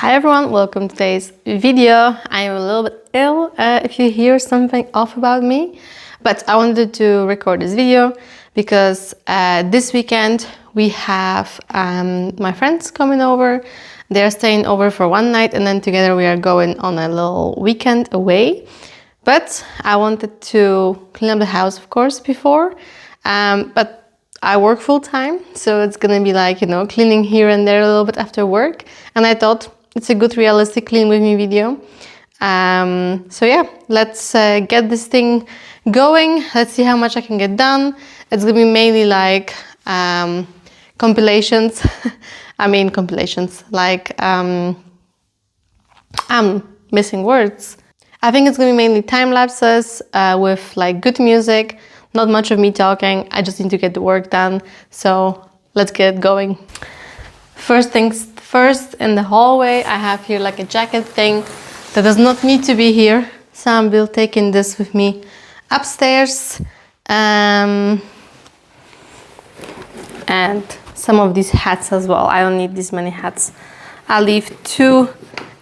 Hi everyone, welcome to today's video. I am a little bit ill if you hear something off about me, but I wanted to record this video because this weekend we have my friends coming over. They're staying over for one night and then together we are going on a little weekend away. But I wanted to clean up the house, of course, before, but I work full time, so it's gonna be like, cleaning here and there a little bit after work. And I thought it's a good realistic clean with me video. So yeah, let's get this thing going. Let's see how much I can get done. It's gonna be mainly like compilations. compilations, like I'm missing words. I think it's gonna be mainly time lapses with like good music. Not much of me talking, I just need to get the work done, so let's get going. First things first, in the hallway I have here like a jacket thing that does not need to be here, so I will taking this with me upstairs. And some of these hats as well. I don't need this many hats. I'll leave 2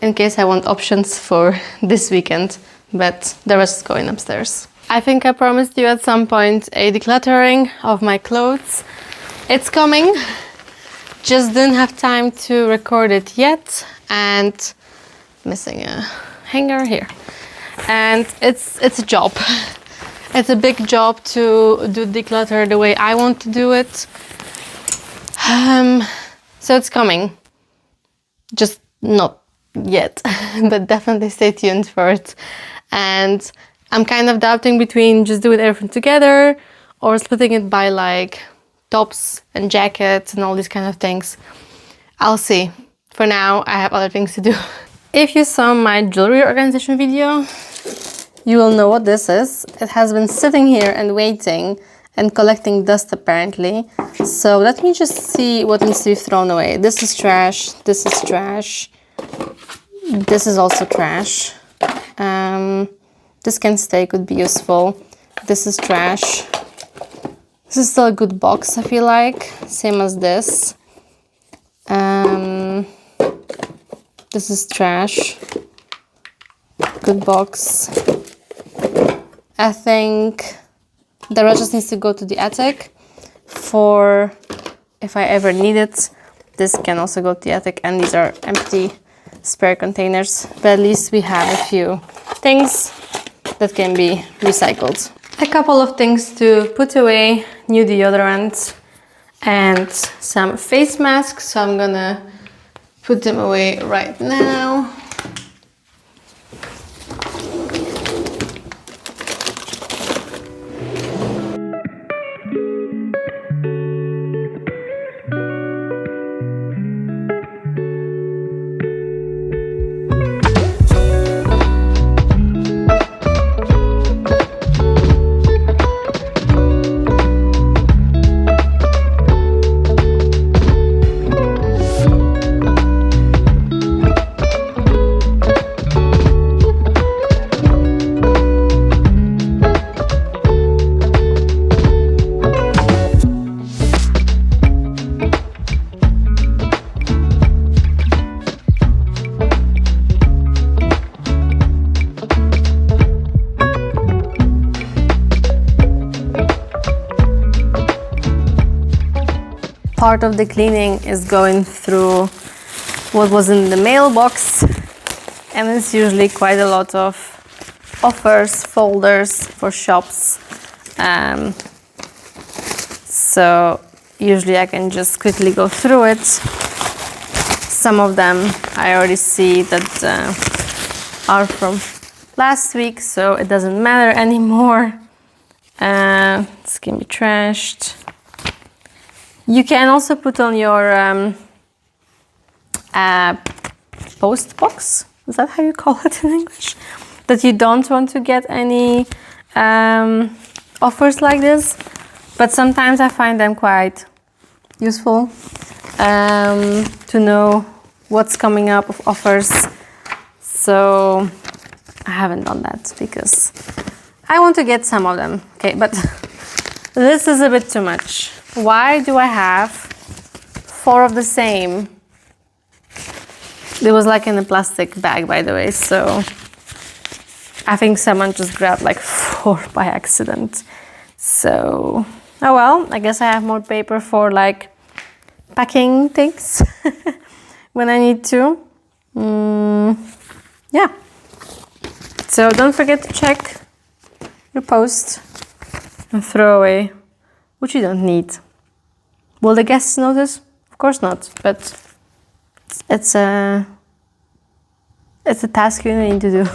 in case I want options for this weekend, but the rest is going upstairs. I think I promised you at some point a decluttering of my clothes. It's coming, just didn't have time to record it yet, and missing a hanger here. And it's a job. It's a big job to do declutter the way I want to do it. So it's coming, just not yet, but definitely stay tuned for it. And I'm kind of doubting between just doing everything together or splitting it by like tops and jackets and all these kind of things. I'll see. For now, I have other things to do. If you saw my jewelry organization video, you will know what this is. It has been sitting here and waiting and collecting dust apparently. So let me just see what needs to be thrown away. This is trash. This is trash. This is also trash. This can stay, could be useful. This is trash. This is still a good box, I feel like. Same as this. This is trash. Good box. I think the rest just needs to go to the attic for if I ever need it. This can also go to the attic, and these are empty spare containers. But at least we have a few things that can be recycled. A couple of things to put away, new deodorant and some face masks, so I'm gonna put them away right now. Part of the cleaning is going through what was in the mailbox, and it's usually quite a lot of offers, folders for shops. So usually I can just quickly go through it. Some of them I already see that are from last week, so it doesn't matter anymore. This can be trashed. You can also put on your post box. Is that how you call it in English? That you don't want to get any offers like this. But sometimes I find them quite useful to know what's coming up of offers. So I haven't done that because I want to get some of them. Okay, but this is a bit too much. Why do I have 4 of the same It was like in a plastic bag, by the way, so I think someone just grabbed like 4 by accident. So, oh well, I guess I have more paper for like packing things when I need to. Yeah. So don't forget to check your post and throw away what you don't need. Will the guests notice? Of course not, but it's a task you need to do.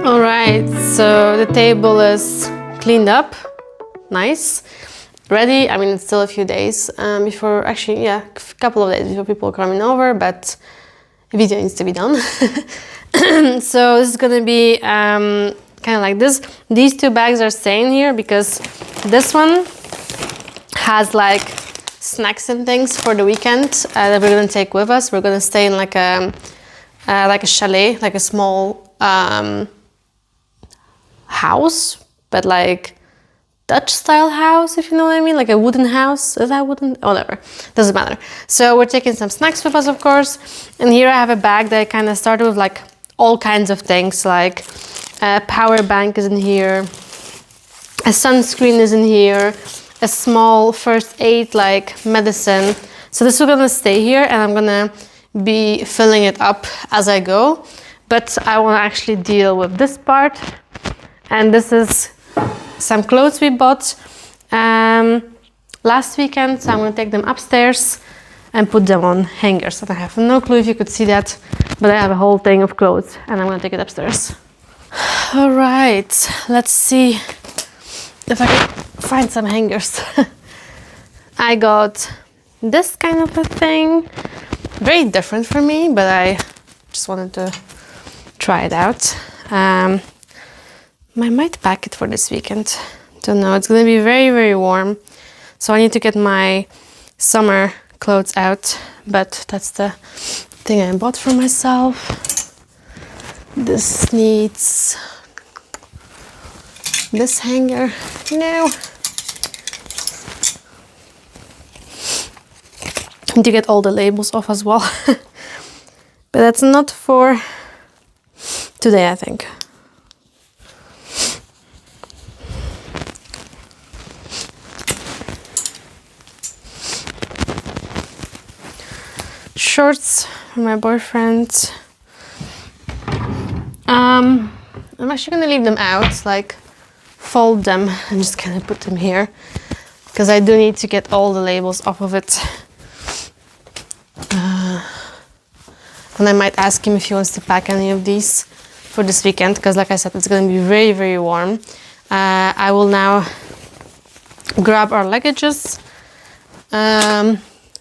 Alright, so the table is cleaned up, nice, ready. I mean, it's still a few days before, actually, yeah, a couple of days before people are coming over, but the video needs to be done. So this is gonna be kind of like this. These 2 bags are staying here because this one has like snacks and things for the weekend that we're gonna take with us. We're gonna stay in like a chalet, like a small house, but like Dutch style house, if you know what I mean, like a wooden house. Is that wooden? Oh, whatever, doesn't matter. So we're taking some snacks with us, of course. And here I have a bag that I kind of started with like all kinds of things, like a power bank is in here, a sunscreen is in here, a small first aid like medicine. So this is gonna stay here and I'm gonna be filling it up as I go. But I want to actually deal with this part. And this is some clothes we bought last weekend. So I'm going to take them upstairs and put them on hangers. And I have no clue if you could see that, but I have a whole thing of clothes and I'm going to take it upstairs. All right, let's see if I can find some hangers. I got this kind of a thing. Very different for me, but I just wanted to try it out. I might pack it for this weekend. Don't know. It's gonna be very, very warm. So I need to get my summer clothes out. But that's the thing I bought for myself. This needs this hanger. No. Need to get all the labels off as well. But that's not for today, I think. shorts from my boyfriend. I'm actually gonna leave them out, like fold them and just kind of put them here, because I do need to get all the labels off of it. And I might ask him if he wants to pack any of these for this weekend, because like I said, it's going to be very, very warm. I will now grab our luggages.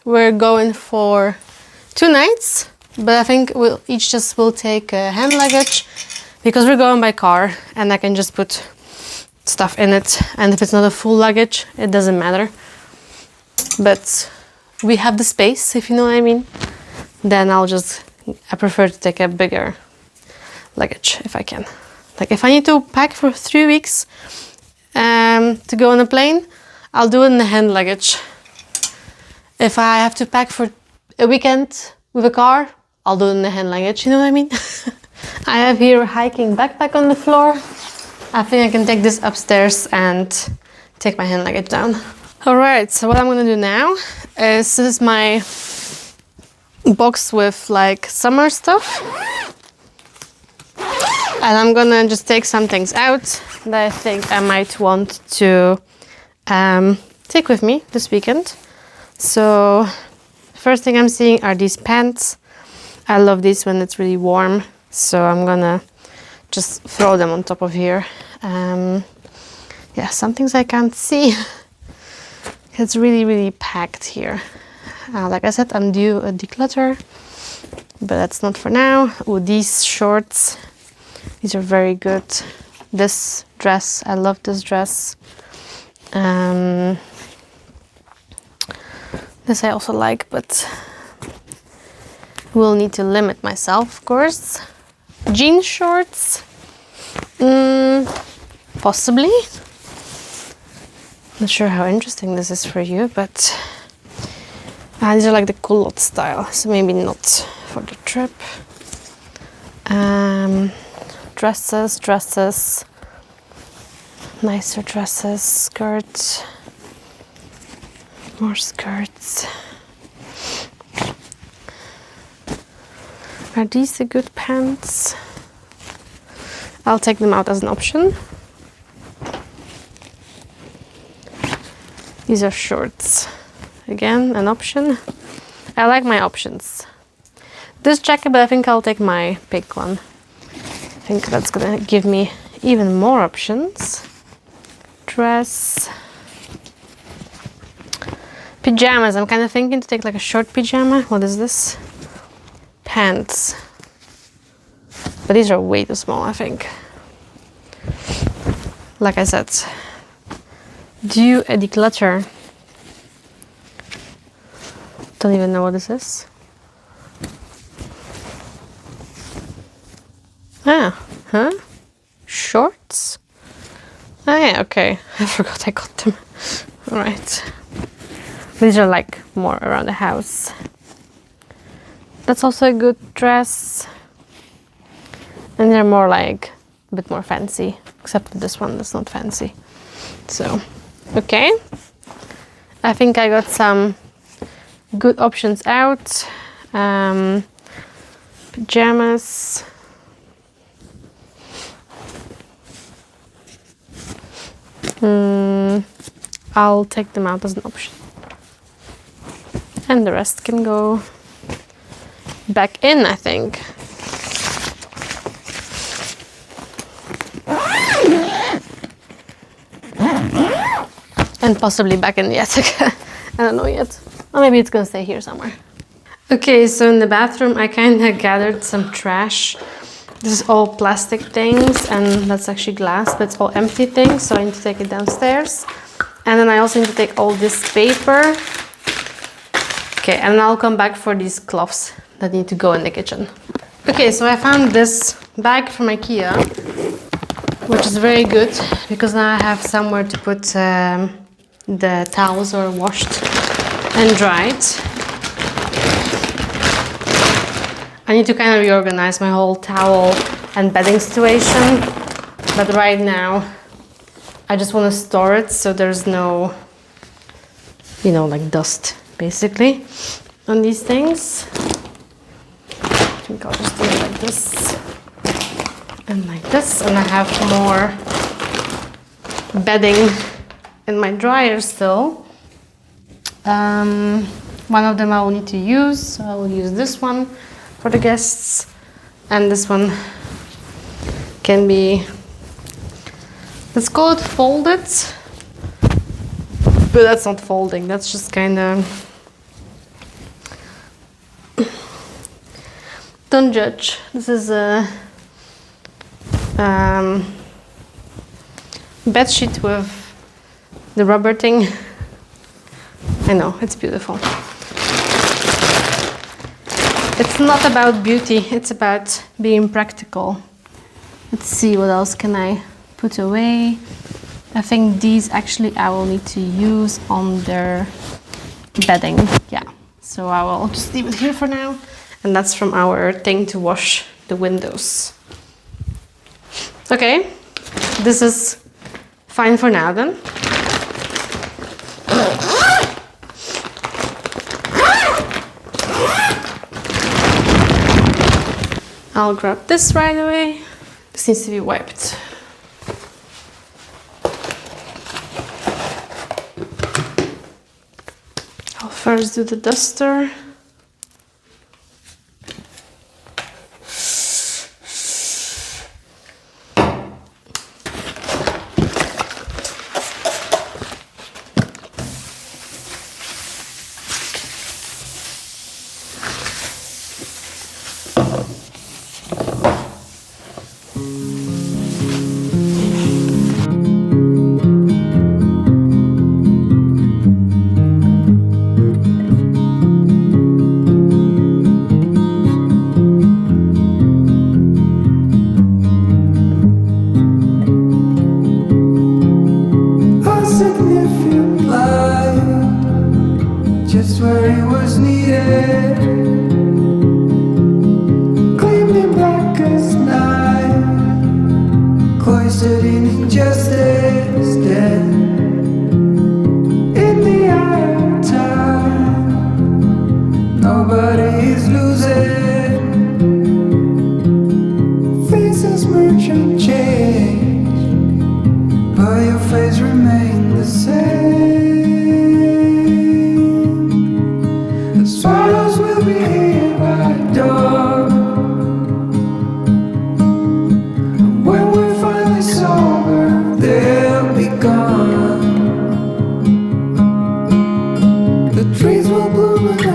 We're going for 2 nights, but I think we'll each just will take a hand luggage, because we're going by car and I can just put stuff in it. And if it's not a full luggage, it doesn't matter. But we have the space, if you know what I mean. Then I prefer to take a bigger luggage if I can. Like if I need to pack for 3 weeks to go on a plane, I'll do it in the hand luggage. If I have to pack for a weekend with a car, I'll do it in the hand luggage, you know what I mean? I have here a hiking backpack on the floor. I think I can take this upstairs and take my hand luggage down. All right, so what I'm gonna do now is, this is my box with like summer stuff. And I'm gonna just take some things out that I think I might want to take with me this weekend. So first thing I'm seeing are these pants. I love these when it's really warm, so I'm gonna just throw them on top of here. Yeah, some things I can't see. It's really, really packed here. Like I said, I'm due a declutter, but that's not for now. Oh, these shorts, these are very good. This dress, I love this dress. This I also like, but will need to limit myself, of course. Jean shorts, possibly. Not sure how interesting this is for you, but these are like the culotte style, so maybe not for the trip. Dresses, nicer dresses, skirts, more skirts. Are these the good pants? I'll take them out as an option. These are shorts. Again, an option. I like my options. This jacket, but I think I'll take my pink one. I think that's gonna give me even more options. Dress. Pajamas. I'm kind of thinking to take like a short pajama. What is this? Pants. But these are way too small, I think. Like I said, due a declutter. Don't even know what this is. Shorts? Oh yeah, okay. I forgot I got them. Alright. These are like more around the house. That's also a good dress. And they're more like a bit more fancy. Except this one that's not fancy. So, okay. I think I got some good options out. Pajamas. I'll take them out as an option. And the rest can go back in, I think. And possibly back in the attic. I don't know yet. Or maybe it's gonna stay here somewhere. Okay, so in the bathroom I kind of gathered some trash. This is all plastic things, and that's actually glass, but it's all empty things, so I need to take it downstairs. And then I also need to take all this paper. Okay, and I'll come back for these cloths that need to go in the kitchen. Okay, so I found this bag from IKEA, which is very good because now I have somewhere to put the towels are washed and dried. I need to kind of reorganize my whole towel and bedding situation, but right now I just want to store it so there's no, you know, like dust basically on these things. think I'll just do it like this and like this, and I have more bedding in my dryer still. One of them I will need to use, so I will use this one for the guests, and this one can be, let's call it folded, but that's not folding, that's just kind of, don't judge. This is a bed sheet with the rubber thing. I know, it's beautiful. It's not about beauty, it's about being practical. Let's see, what else can I put away? I think these actually I will need to use on their bedding. Yeah, so I will just leave it here for now. And that's from our thing to wash the windows. Okay, this is fine for now then. I'll grab this right away. This needs to be wiped. I'll first do the duster. Just where it was needed, gleaming black as night, cloistered in injustice, dead in the eye of time. Nobody is losing, faces merge and change, but your face remains the same. Swallows will be here by dawn, and when we're finally sober, they'll be gone. The trees will bloom and